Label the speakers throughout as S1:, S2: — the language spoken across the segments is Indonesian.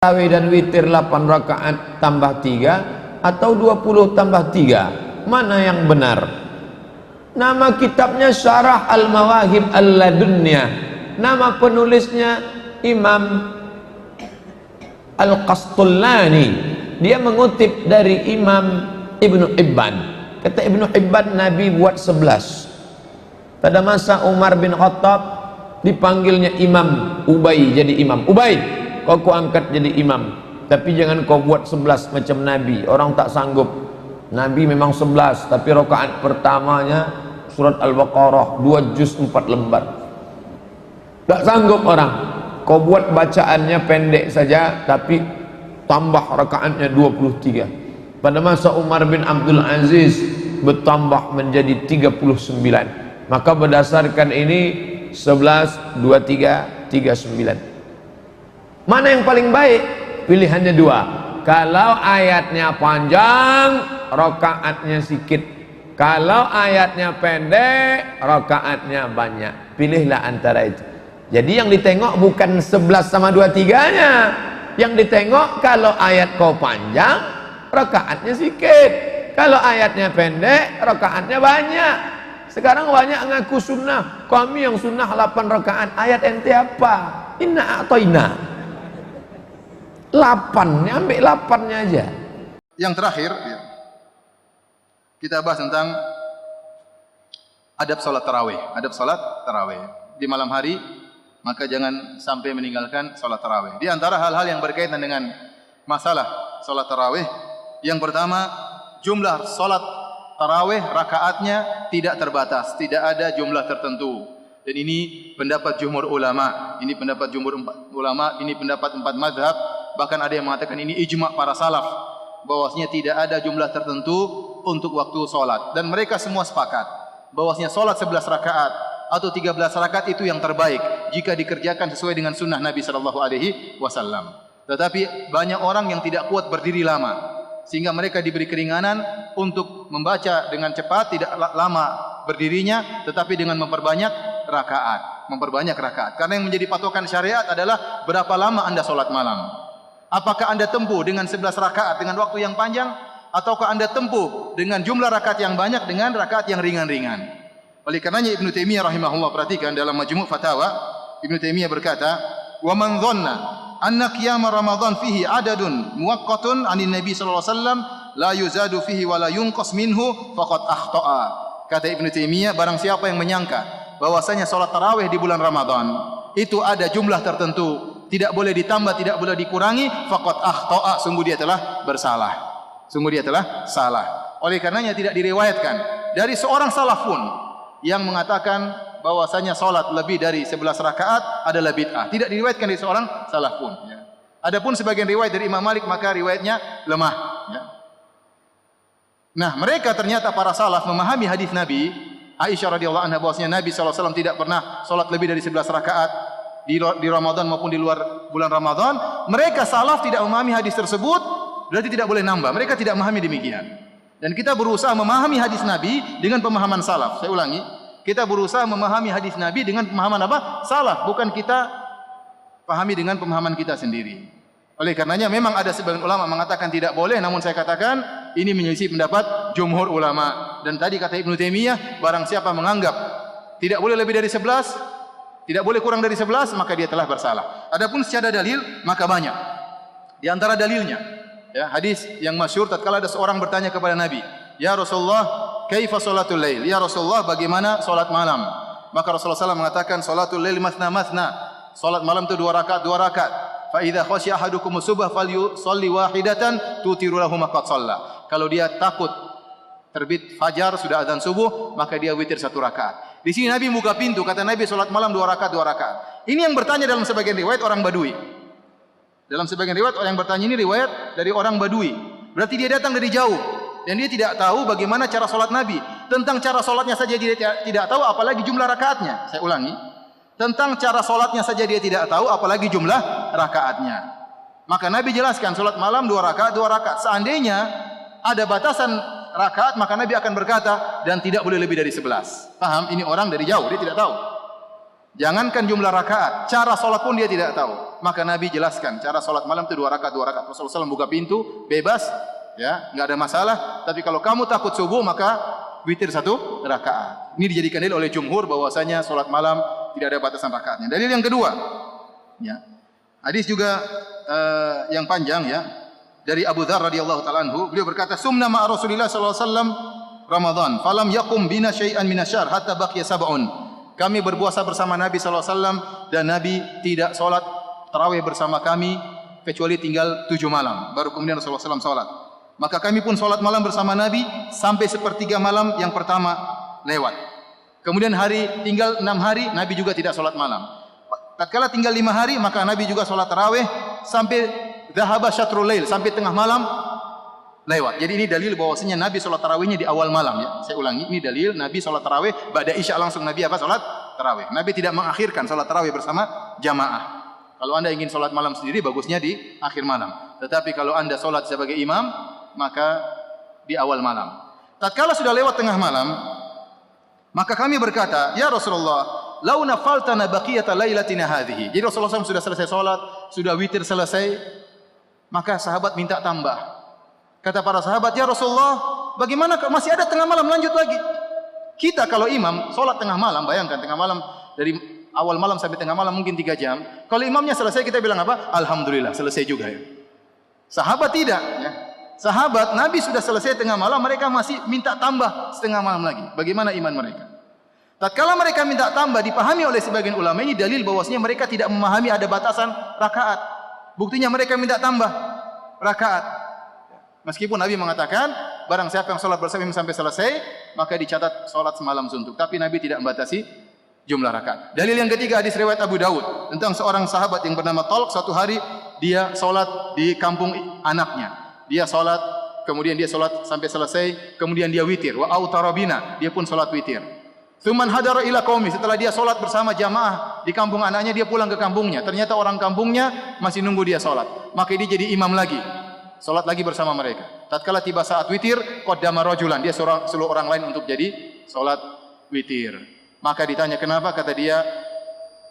S1: tarawih dan witir 8 rakaat tambah 3 atau 20 tambah 3, mana yang benar? Nama kitabnya Syarah Al-Mawahib Al-Ladunya, nama penulisnya Imam Al-Qastullani. Dia mengutip dari Imam Ibnu Hibban. Kata Ibnu Hibban, Nabi buat 11. Pada masa Umar bin Khattab dipanggilnya Imam Ubay, jadi Imam Ubay, kau angkat jadi imam, tapi jangan kau buat 11 macam Nabi, orang tak sanggup. Nabi memang 11, tapi rakaat pertamanya surat Al-Baqarah 2 juz 4 lembar, tak sanggup orang. Kau buat bacaannya pendek saja, tapi tambah rakaatnya 23. Pada masa Umar bin Abdul Aziz bertambah menjadi 39. Maka berdasarkan ini 11, 23, 39. Mana yang paling baik? Pilihannya 2. Kalau ayatnya panjang, rakaatnya sedikit. Kalau ayatnya pendek, rakaatnya banyak. Pilihlah antara itu. Jadi yang ditengok bukan 11 sama 23-nya. Yang ditengok kalau ayat kau panjang, rakaatnya sedikit. Kalau ayatnya pendek, rakaatnya banyak. Sekarang banyak ngaku sunnah. Kami yang sunnah 8 rakaat. Ayat ente apa? Inna a'toina 8, ambil 8-nya aja.
S2: Yang terakhir, kita bahas tentang adab salat tarawih. Adab salat tarawih di malam hari, maka jangan sampai meninggalkan salat tarawih. Di antara hal-hal yang berkaitan dengan masalah salat tarawih, yang pertama, jumlah salat tarawih rakaatnya tidak terbatas, tidak ada jumlah tertentu. Dan ini pendapat jumhur ulama, ini pendapat jumhur ulama, ini pendapat 4 mazhab. Bahkan ada yang mengatakan ini ijma' para salaf, bahwasanya tidak ada jumlah tertentu untuk waktu solat. Dan mereka semua sepakat bahwasanya solat 11 rakaat atau 13 rakaat itu yang terbaik jika dikerjakan sesuai dengan sunnah Nabi SAW. Tetapi banyak orang yang tidak kuat berdiri lama, sehingga mereka diberi keringanan untuk membaca dengan cepat, tidak lama berdirinya, tetapi dengan memperbanyak rakaat. Karena yang menjadi patokan syariat adalah berapa lama anda solat malam. Apakah anda tempuh dengan 11 rakaat dengan waktu yang panjang, ataukah anda tempuh dengan jumlah rakaat yang banyak dengan rakaat yang ringan-ringan? Oleh karenanya Ibnu Taimiyah rahimahullah, perhatikan dalam Majmu' Fatawa, Ibnu Taimiyah berkata, "Wa man dhanna anna qiyam Ramadan fihi adadun muwaqqatun 'anin Nabi sallallahu alaihi wasallam la yuzadu fihi wa la yunqas minhu faqad akhta'a." Kata Ibnu Taimiyah, barang siapa yang menyangka bahwasanya salat tarawih di bulan Ramadan itu ada jumlah tertentu, tidak boleh ditambah, tidak boleh dikurangi, faqad akhta'a, sungguh dia telah bersalah. Sungguh dia telah salah. Oleh karenanya tidak diriwayatkan dari seorang salaf pun yang mengatakan bahwasanya salat lebih dari 11 rakaat adalah bid'ah. Tidak diriwayatkan dari seorang salaf pun, ya. Adapun sebagian riwayat dari Imam Malik, maka riwayatnya lemah, ya. Nah, mereka ternyata para salaf memahami hadis Nabi Aisyah radhiyallahu anha bahwasanya Nabi SAW tidak pernah salat lebih dari 11 rakaat di Ramadan maupun di luar bulan Ramadan. Mereka salaf tidak memahami hadis tersebut, berarti tidak boleh nambah. Mereka tidak memahami demikian. Dan kita berusaha memahami hadis Nabi dengan pemahaman salaf. Saya ulangi, kita berusaha memahami hadis Nabi dengan pemahaman apa? Salaf, bukan kita pahami dengan pemahaman kita sendiri. Oleh karenanya memang ada sebagian ulama mengatakan tidak boleh, namun saya katakan ini menyelisih pendapat jumhur ulama. Dan tadi kata Ibnu Taimiyah, barang siapa menganggap tidak boleh lebih dari 11, tidak boleh kurang dari 11, maka dia telah bersalah. Adapun secara dalil, maka banyak. Di antara dalilnya, ya, hadis yang masyhur tatkala ada seorang bertanya kepada Nabi, "Ya Rasulullah, kaifa salatul lail?" Ya Rasulullah, bagaimana salat malam? Maka Rasulullah SAW mengatakan, "Salatul lail mathna mathna." Salat malam itu 2 rakaat, 2 rakaat. Fa idza khasya ahadukum subah falyusalli wahidatan tutiru lahu ma qad shalla. Kalau dia takut terbit fajar, sudah azan subuh, maka dia witir 1 rakaat. Di sini Nabi buka pintu, kata Nabi salat malam 2 rakaat, 2 rakaat. Ini yang bertanya dalam sebagian riwayat orang Badui. Dalam sebagian riwayat orang yang bertanya ini riwayat dari orang Badui. Berarti dia datang dari jauh dan dia tidak tahu bagaimana cara salat Nabi. Tentang cara salatnya saja dia tidak tahu, apalagi jumlah rakaatnya. Saya ulangi, tentang cara salatnya saja dia tidak tahu, apalagi jumlah rakaatnya. Maka Nabi jelaskan salat malam 2 rakaat, 2 rakaat. Seandainya ada batasan rakaat, maka Nabi akan berkata dan tidak boleh lebih dari 11. Paham? Ini orang dari jauh, dia tidak tahu. Jangankan jumlah rakaat, cara sholat pun dia tidak tahu. Maka Nabi jelaskan, cara sholat malam itu 2 rakaat, 2 rakaat. Rasulullah SAW buka pintu, bebas, ya, nggak ada masalah. Tapi kalau kamu takut subuh, maka witir 1 rakaat. Ini dijadikan dalil oleh jumhur bahwasanya sholat malam tidak ada batasan rakaatnya. Dalil yang kedua, ya, hadis juga yang panjang, ya, dari Abu Dzar radhiyallahu taala anhu, beliau berkata, "Sumna ma'a Rasulillah sallallahu alaihi wasallam Ramadan, falam yaqum bina syai'an minasyahr hatta baqiya sab'un." Kami berpuasa bersama Nabi sallallahu alaihi wasallam dan Nabi tidak salat tarawih bersama kami kecuali tinggal 7 malam. Baru kemudian Rasulullah SAW salat. Maka kami pun salat malam bersama Nabi sampai 1/3 malam yang pertama lewat. Kemudian tinggal 6 hari Nabi juga tidak salat malam. Tatkala tinggal 5 hari maka Nabi juga salat tarawih sampai dhahaba syatrul lail, sampai tengah malam lewat. Jadi ini dalil bahwasanya Nabi salat tarawihnya di awal malam, ya. Saya ulangi, ini dalil Nabi salat tarawih ba'da isya langsung Nabi salat tarawih. Nabi tidak mengakhirkan salat tarawih bersama jamaah. Kalau Anda ingin salat malam sendiri bagusnya di akhir malam. Tetapi kalau Anda salat sebagai imam maka di awal malam. Tatkala sudah lewat tengah malam maka kami berkata, "Ya Rasulullah, lau nafaltana baqiyata lailatina hadhihi." Jadi Rasulullah SAW sudah selesai salat, sudah witir selesai, maka sahabat minta tambah. Kata para sahabat, "Ya Rasulullah, bagaimana masih ada tengah malam, lanjut lagi?" Kita kalau imam salat tengah malam, bayangkan tengah malam dari awal malam sampai tengah malam mungkin 3 jam. Kalau imamnya selesai kita bilang apa? Alhamdulillah, selesai juga, ya. Sahabat tidak, ya. Sahabat Nabi sudah selesai tengah malam, mereka masih minta tambah setengah malam lagi. Bagaimana iman mereka? Tatkala mereka minta tambah, dipahami oleh sebagian ulama, ini dalil bahwasanya mereka tidak memahami ada batasan rakaat. Buktinya mereka minta tambah rakaat. Meskipun Nabi mengatakan, barang siapa yang sholat bersama imam sampai selesai, maka dicatat sholat semalam suntuk. Tapi Nabi tidak membatasi jumlah rakaat. Dalil yang ketiga, hadis riwayat Abu Daud tentang seorang sahabat yang bernama Talq. Suatu hari dia sholat di kampung anaknya. Dia sholat, kemudian dia sholat sampai selesai, kemudian dia witir. Wa autarabina, dia pun sholat witir. Tsumman hadara ila qaumi, setelah dia sholat bersama jamaah di kampung anaknya, dia pulang ke kampungnya. Ternyata orang kampungnya masih nunggu dia sholat. Maka dia jadi imam lagi. Salat lagi bersama mereka. Tatkala tiba saat witir, qaddama rajulan, dia suruh orang lain untuk jadi salat witir. Maka ditanya kenapa? Kata dia,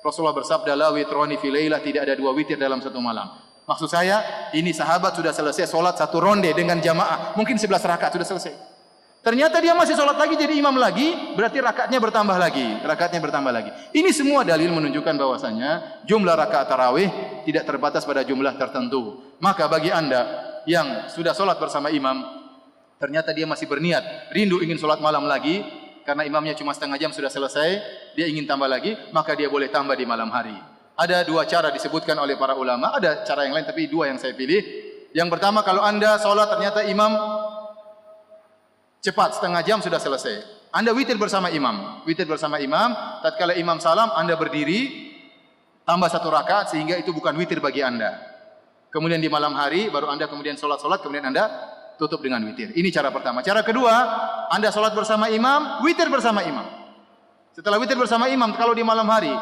S2: Rasulullah bersabda, "La witrani fi lailah," tidak ada 2 witir dalam satu malam. Maksud saya, ini sahabat sudah selesai salat 1 ronde dengan jamaah, mungkin 11 rakaat sudah selesai. Ternyata dia masih salat lagi jadi imam lagi, berarti rakaatnya bertambah lagi, Ini semua dalil menunjukkan bahwasanya jumlah rakaat tarawih tidak terbatas pada jumlah tertentu. Maka bagi Anda yang sudah sholat bersama imam, ternyata dia masih berniat, rindu ingin sholat malam lagi, karena imamnya cuma setengah jam sudah selesai, dia ingin tambah lagi, maka dia boleh tambah di malam hari. Ada 2 cara disebutkan oleh para ulama, ada cara yang lain, tapi 2 yang saya pilih. Yang pertama, kalau Anda sholat ternyata imam cepat, setengah jam sudah selesai. Anda witir bersama imam, tatkala imam salam, Anda berdiri, tambah 1 rakaat, sehingga itu bukan witir bagi Anda. Kemudian di malam hari baru Anda kemudian sholat, kemudian Anda tutup dengan witir. Ini cara pertama. Cara kedua, Anda sholat bersama imam, witir bersama imam. Setelah witir bersama imam, kalau di malam hari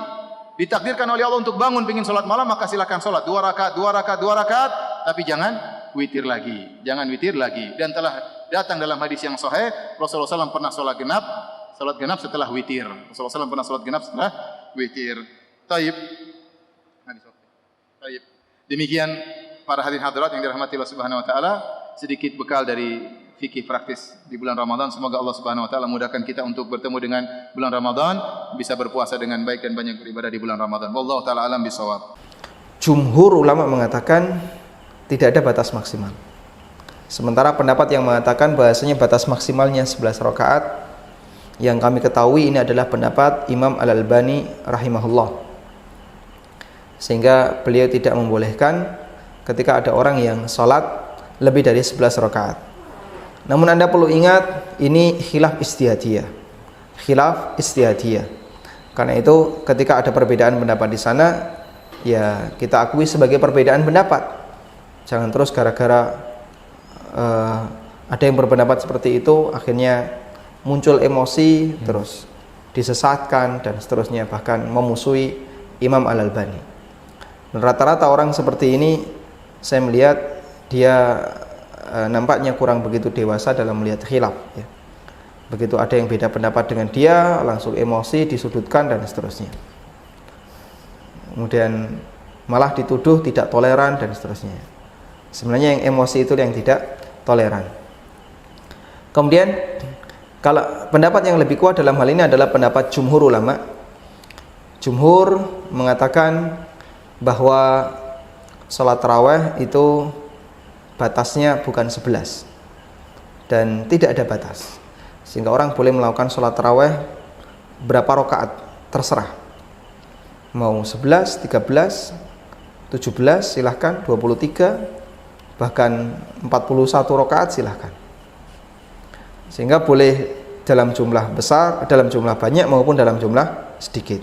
S2: ditakdirkan oleh Allah untuk bangun ingin sholat malam, maka silakan sholat 2 rakaat, tapi jangan witir lagi. Dan telah datang dalam hadis yang sahih, Rasulullah SAW pernah sholat genap setelah witir. Taib. Demikian para hadirin hadirat yang dirahmati Allah Subhanahu wa taala, sedikit bekal dari fikih praktis di bulan Ramadan. Semoga Allah Subhanahu wa taala mudahkan kita untuk bertemu dengan bulan Ramadan, bisa berpuasa dengan baik dan banyak beribadah di bulan Ramadan. Wallahu taala alam bisawab.
S3: Jumhur ulama mengatakan tidak ada batas maksimal. Sementara pendapat yang mengatakan bahasanya batas maksimalnya 11 rakaat, yang kami ketahui ini adalah pendapat Imam Al-Albani rahimahullah. Sehingga beliau tidak membolehkan ketika ada orang yang sholat lebih dari 11 rakaat. Namun Anda perlu ingat, ini khilaf istihadiyah. Karena itu ketika ada perbedaan pendapat di sana, ya kita akui sebagai perbedaan pendapat. Jangan terus gara-gara ada yang berpendapat seperti itu, akhirnya muncul emosi, terus disesatkan dan seterusnya, bahkan memusuhi Imam Al-Albani. Dan rata-rata orang seperti ini, saya melihat dia nampaknya kurang begitu dewasa dalam melihat khilaf, ya. Begitu ada yang beda pendapat dengan dia, langsung emosi, disudutkan dan seterusnya. kemudian malah dituduh tidak toleran dan seterusnya. Sebenarnya yang emosi itu yang tidak toleran. Kemudian kalau pendapat yang lebih kuat dalam hal ini adalah pendapat jumhur ulama. Jumhur mengatakan bahwa sholat tarawih itu batasnya bukan 11 dan tidak ada batas, sehingga orang boleh melakukan sholat tarawih berapa rakaat terserah, mau 11, 13, 17 silahkan, 23 bahkan 41 rakaat silahkan, sehingga boleh dalam jumlah besar, dalam jumlah banyak maupun dalam jumlah sedikit.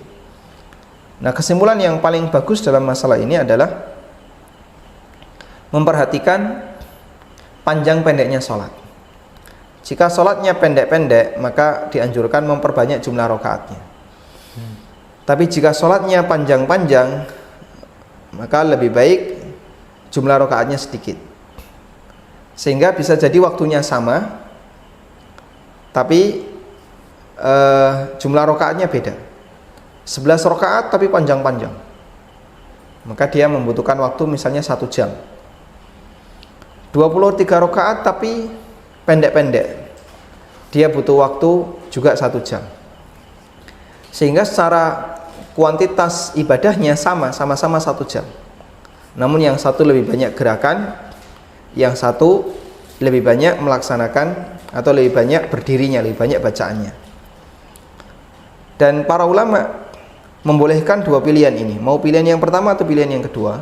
S3: Nah, kesimpulan yang paling bagus dalam masalah ini adalah memperhatikan panjang pendeknya sholat. Jika sholatnya pendek-pendek, maka dianjurkan memperbanyak jumlah rakaatnya. Tapi jika sholatnya panjang-panjang, maka lebih baik jumlah rakaatnya sedikit, sehingga bisa jadi waktunya sama, tapi jumlah rakaatnya beda. 11 rakaat tapi panjang-panjang, maka dia membutuhkan waktu misalnya 1 jam. 23 rakaat tapi pendek-pendek, dia butuh waktu juga 1 jam. Sehingga secara kuantitas ibadahnya sama-sama 1 jam. Namun yang satu lebih banyak gerakan, yang satu lebih banyak melaksanakan atau lebih banyak berdirinya, lebih banyak bacaannya. Dan para ulama membolehkan dua pilihan ini, mau pilihan yang pertama atau pilihan yang kedua.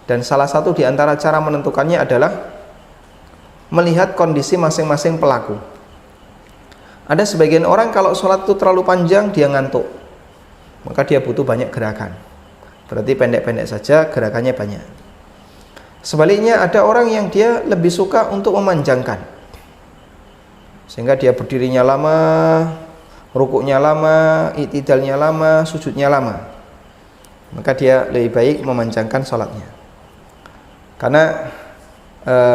S3: Dan salah satu di antara cara menentukannya adalah melihat kondisi masing-masing pelaku. Ada sebagian orang kalau sholat itu terlalu panjang dia ngantuk, maka dia butuh banyak gerakan, berarti pendek-pendek saja, gerakannya banyak. Sebaliknya ada orang yang dia lebih suka untuk memanjangkan, sehingga dia berdirinya lama, rukuknya lama, i'tidalnya lama, sujudnya lama, maka dia lebih baik memanjangkan sholatnya. Karena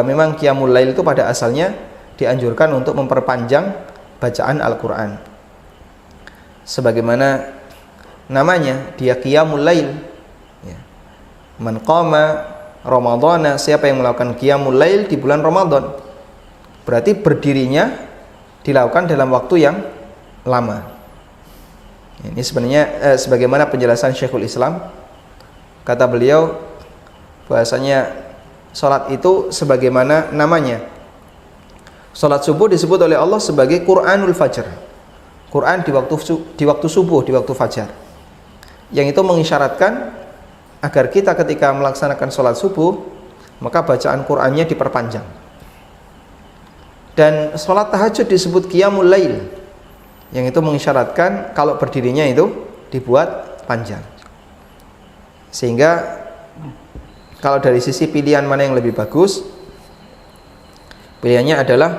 S3: memang qiyamul lail itu pada asalnya dianjurkan untuk memperpanjang bacaan Al-Quran, sebagaimana namanya dia qiyamul lail ya. Man qama ramadhana, siapa yang melakukan qiyamul lail di bulan Ramadan, berarti berdirinya dilakukan dalam waktu yang lama. Ini sebenarnya sebagaimana penjelasan Syekhul Islam, kata beliau bahasanya salat itu sebagaimana namanya. Salat subuh disebut oleh Allah sebagai Quranul Fajr. Quran di waktu subuh, di waktu fajar. Yang itu mengisyaratkan agar kita ketika melaksanakan salat subuh, maka bacaan Qurannya diperpanjang. Dan salat tahajud disebut qiyamul lail, yang itu mengisyaratkan kalau berdirinya itu dibuat panjang. Sehingga kalau dari sisi pilihan mana yang lebih bagus, pilihannya adalah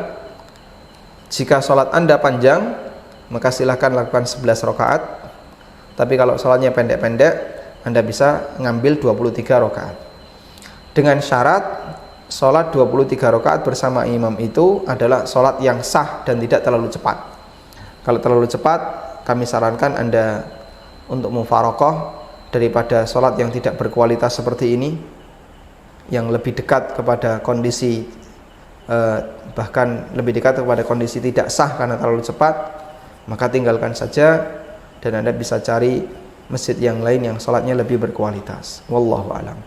S3: jika sholat Anda panjang, maka silahkan lakukan 11 rakaat. Tapi kalau sholatnya pendek-pendek, Anda bisa ngambil 23 rakaat. Dengan syarat sholat 23 rakaat bersama imam itu adalah sholat yang sah dan tidak terlalu cepat. Kalau terlalu cepat, kami sarankan Anda untuk mufaroqah daripada sholat yang tidak berkualitas seperti ini, yang lebih dekat kepada kondisi bahkan lebih dekat kepada kondisi tidak sah karena terlalu cepat, maka tinggalkan saja dan Anda bisa cari masjid yang lain yang sholatnya lebih berkualitas. Wallahu a'lam.